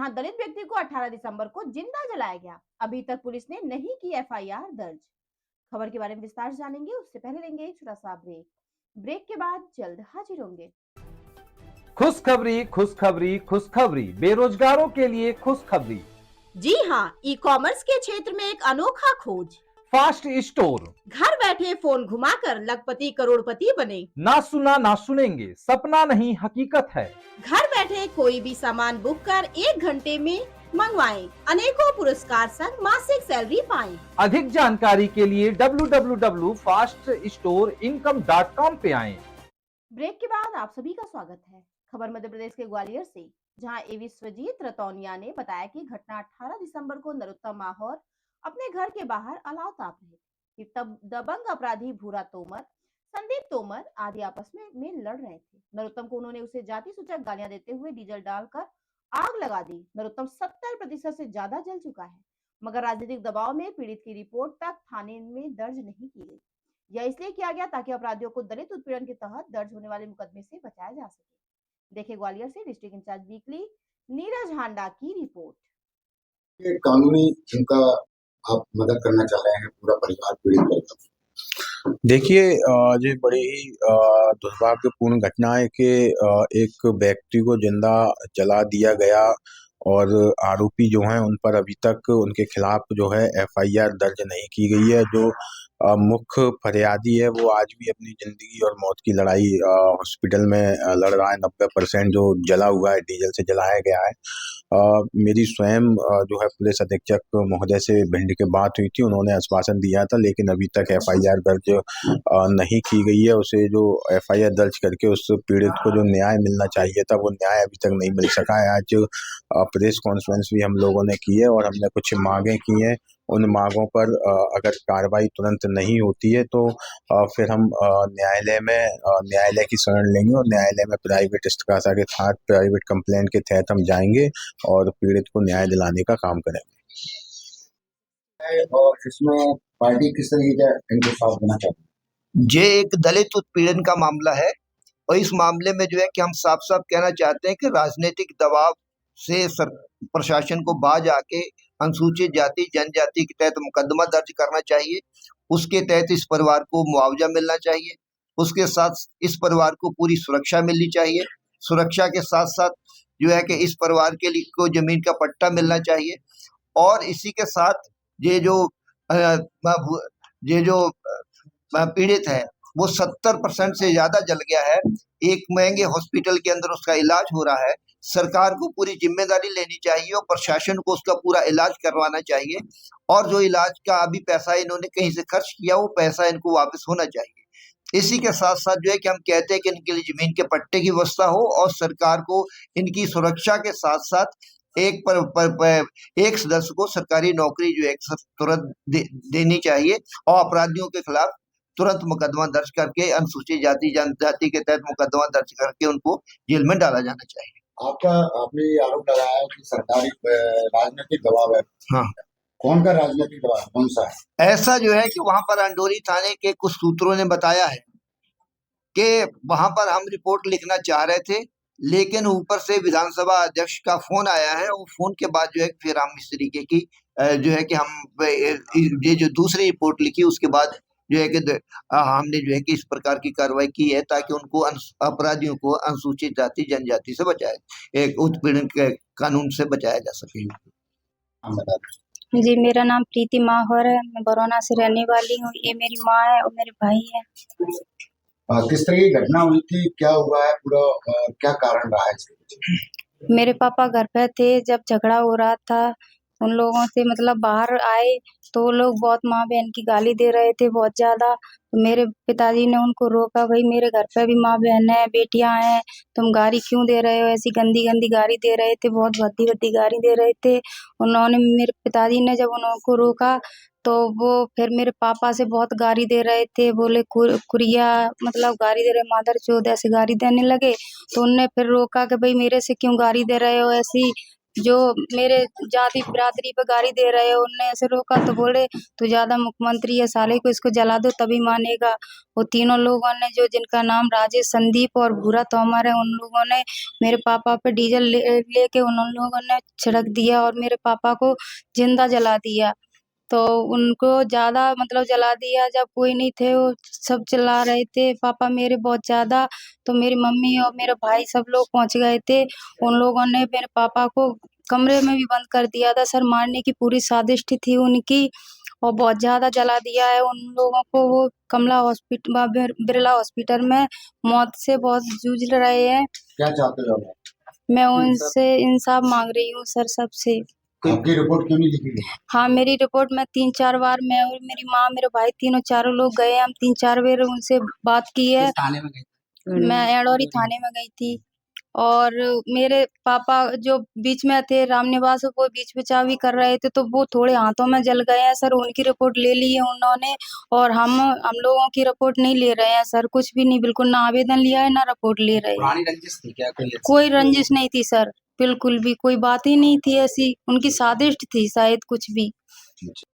जहां दलित व्यक्ति को 18 दिसंबर को जिंदा जलाया गया। अभी तक पुलिस ने नहीं की एफआईआर दर्ज। खबर के बारे में विस्तार से जानेंगे, उससे पहले लेंगे एक छोटा सा ब्रेक। ब्रेक के बाद जल्द हाजिर होंगे। खुशखबरी खुशखबरी खुशखबरी, बेरोजगारों के लिए खुशखबरी। जी हाँ, ई कॉमर्स के क्षेत्र में एक अनोखा खोज। Fast store. घर बैठे फोन घुमाकर लखपति करोड़पति बने। ना सुना ना सुनेंगे, सपना नहीं हकीकत है। घर बैठे कोई भी सामान बुक कर 1 घंटे में मंगवाएं। अनेकों पुरस्कार संग मासिक सैलरी पाएं। अधिक जानकारी के लिए www.faststoreincome.com पे आएं। ब्रेक के बाद आप सभी का स्वागत है। खबर मध्य प्रदेश के ग्वालियर से, जहां एवी स्वजीत रतौनिया ने बताया कि घटना 18 दिसंबर को नरोत्तम माहौर अपने घर के बाहर अलाव ताप रहे थे। तब दबंग अपराधी भूरा तोमर, संदीप तोमर आदि आपस में लड़ रहे थे। नरोत्तम को उन्होंने उसे जाति सूचक गालियां देते हुए डीजल डालकर आग लगा दी। नरोत्तम 70% से ज्यादा जल चुका है, मगर राजनीतिक दबाव में पीड़ित की रिपोर्ट तक थाने में दर्ज नहीं की गई। यह इसलिए किया गया ताकि अपराधियों को दलित उत्पीड़न के तहत दर्ज होने वाले मुकदमे से बचाया जा सके। देखिए ग्वालियर से डिस्ट्रिक्ट इंचार्ज वीकली नीरज हांडा की रिपोर्ट। ये कानूनी उनका आप मदद करना चाह रहे हैं, पूरा परिवार पीड़ित परिवार। देखिए ये बड़ी ही दुर्भाग्यपूर्ण घटना है कि एक व्यक्ति को जिंदा जला दिया गया और आरोपी जो हैं उन पर अभी तक उनके खिलाफ जो है एफआईआर दर्ज नहीं की गई है। जो मुख्य फरियादी है वो आज भी अपनी जिंदगी और मौत की लड़ाई हॉस्पिटल में लड़ रहा है। 90% जो जला हुआ है डीजल से जलाया गया है। मेरी स्वयं जो है पुलिस अधीक्षक महोदय से भिंड के बात हुई थी, उन्होंने आश्वासन दिया था, लेकिन अभी तक एफआईआर दर्ज नहीं की गई है। उसे जो एफआईआर दर्ज करके उस पीड़ित को जो न्याय मिलना चाहिए था वो न्याय अभी तक नहीं मिल सका है। आज प्रेस कॉन्फ्रेंस भी हम लोगों ने की है और हमने कुछ मांगे की हैं। उन मांगों पर अगर कार्रवाई तुरंत नहीं होती है तो फिर हम न्यायालय की शरण लेंगे और न्यायालय में प्राइवेट इस्तिगासा के साथ प्राइवेट कंप्लेंट के तहत हम जाएंगे और पीड़ित को न्याय दिलाने का काम करेंगे। और इसमें पार्टी किस तरीके का इनके साथ देना चाहती है? ये एक दलित उत्पीड़न का मामला है और इस मामले में जो है कि हम साफ साफ कहना चाहते हैं कि राजनीतिक दबाव से प्रशासन को बाज आके अनुसूचित जाति जनजाति के तहत मुकदमा दर्ज करना चाहिए। उसके तहत इस परिवार को मुआवजा मिलना चाहिए। उसके साथ इस परिवार को पूरी सुरक्षा मिलनी चाहिए। सुरक्षा के साथ साथ जो है कि इस परिवार के लिए को जमीन का पट्टा मिलना चाहिए। और इसी के साथ ये जो पीड़ित है वो 70% से ज्यादा जल गया है। एक महंगे हॉस्पिटल के अंदर उसका इलाज हो रहा है। सरकार को पूरी जिम्मेदारी लेनी चाहिए और प्रशासन को उसका पूरा इलाज करवाना चाहिए और जो इलाज का अभी पैसा इन्होंने कहीं से खर्च किया वो पैसा इनको वापस होना चाहिए। इसी के साथ साथ जो है कि हम कहते हैं कि इनके लिए जमीन के पट्टे की व्यवस्था हो और सरकार को इनकी सुरक्षा के साथ साथ एक सदस्य को सरकारी नौकरी जो है तुरंत देनी चाहिए और अपराधियों के खिलाफ तुरंत मुकदमा दर्ज करके अनुसूचित जाति जनजाति के तहत मुकदमा दर्ज करके उनको जेल में डाला जाना चाहिए। आपने आरोप लगाया है कि सरकारी राजनीतिक दबाव है। हाँ, कौन का राजनीतिक दबाव, कौन सा है? ऐसा जो है कि वहां पर अंडोरी थाने के कुछ सूत्रों ने बताया है कि वहां पर हम रिपोर्ट लिखना चाह रहे थे, लेकिन ऊपर से विधानसभा अध्यक्ष का फोन आया है और फोन के बाद जो है फिर हम इस तरीके की जो है कि हम ये जो दूसरी रिपोर्ट लिखी उसके बाद जो है कि हमने जो है कि इस प्रकार की कार्रवाई की है ताकि उनको अपराधियों को अनुसूचित जाति जनजाति से बचाए, एक उत्पीड़न के कानून से बचाया जा सके। हम बता दें। जी, मेरा नाम प्रीति माहौर है। मैं बरौना से रहने वाली हूँ। ये मेरी माँ है और मेरे भाई है। किस तरह की घटना हुई थी, क्या हुआ है पूरा, क्या कारण रहा है इसके पीछे? मेरे पापा घर पे थे जब झगड़ा हो रहा था उन लोगों से, मतलब बाहर आए तो वो लोग बहुत माँ बहन की गाली दे रहे थे बहुत ज्यादा। तो मेरे पिताजी ने उनको रोका, भाई मेरे घर पे भी माँ बहन है, बेटियां हैं, तुम गाली क्यों दे रहे हो? ऐसी गंदी गंदी गाली दे रहे थे, बहुत भद्दी भद्दी गाली दे रहे थे। उन्होंने, मेरे पिताजी ने जब उनको रोका तो वो फिर मेरे पापा से बहुत गाली दे रहे थे, बोले कुरिया, मतलब गाली दे रहे, मादरचोद, ऐसे गाली देने लगे। तो उनने फिर रोका कि भाई मेरे से क्यों गाली दे रहे हो ऐसी? जो मेरे जाति बिरादरी पे गाली दे रहे हैं उनने ऐसे रोका तो बोले तू ज्यादा मुख्यमंत्री है साले को इसको जला दो तभी मानेगा। वो तीनों लोगों ने जो जिनका नाम राजेश संदीप और भूरा तोमर है उन लोगों ने मेरे पापा पे डीजल लेके उन लोगों ने छिड़क दिया और मेरे पापा को जिंदा जला दिया। तो उनको ज्यादा मतलब जला दिया जब कोई नहीं थे वो सब चिल्ला रहे थे पापा मेरे बहुत ज्यादा। तो मेरी मम्मी और मेरे भाई सब लोग पहुंच गए थे। उन लोगों ने मेरे पापा को कमरे में भी बंद कर दिया था सर। मारने की पूरी साजिश थी उनकी और बहुत ज्यादा जला दिया है उन लोगों को। वो कमला हॉस्पिटल बिरला हॉस्पिटल में मौत से बहुत जूझ रहे हैं। क्या चाहते हो आप? मैं उनसे इंसाफ मांग रही हूँ सर सबसे। आपकी रिपोर्ट क्यों नहीं लिखी गई? हाँ मेरी रिपोर्ट में 3-4 बार मैं और मेरी माँ मेरे भाई तीनों चारों लोग गए। हम 3-4 बार उनसे बात की है। थाने में गए? मैं एडोरी थाने में गई थी और मेरे पापा जो बीच में थे राम निवास वो बीच बचाव भी कर रहे थे तो वो थोड़े हाथों में जल गए हैं सर। उनकी रिपोर्ट ले ली है उन्होंने और हम लोगों की रिपोर्ट नहीं ले रहे हैं सर। कुछ भी नहीं बिल्कुल ना आवेदन लिया है ना रिपोर्ट ले रहे हैं। पुरानी रंजिश थी क्या कोई ऐसी? कोई रंजिश नहीं थी सर बिल्कुल भी कोई बात ही नहीं थी ऐसी। उनकी साजिश थी शायद कुछ भी।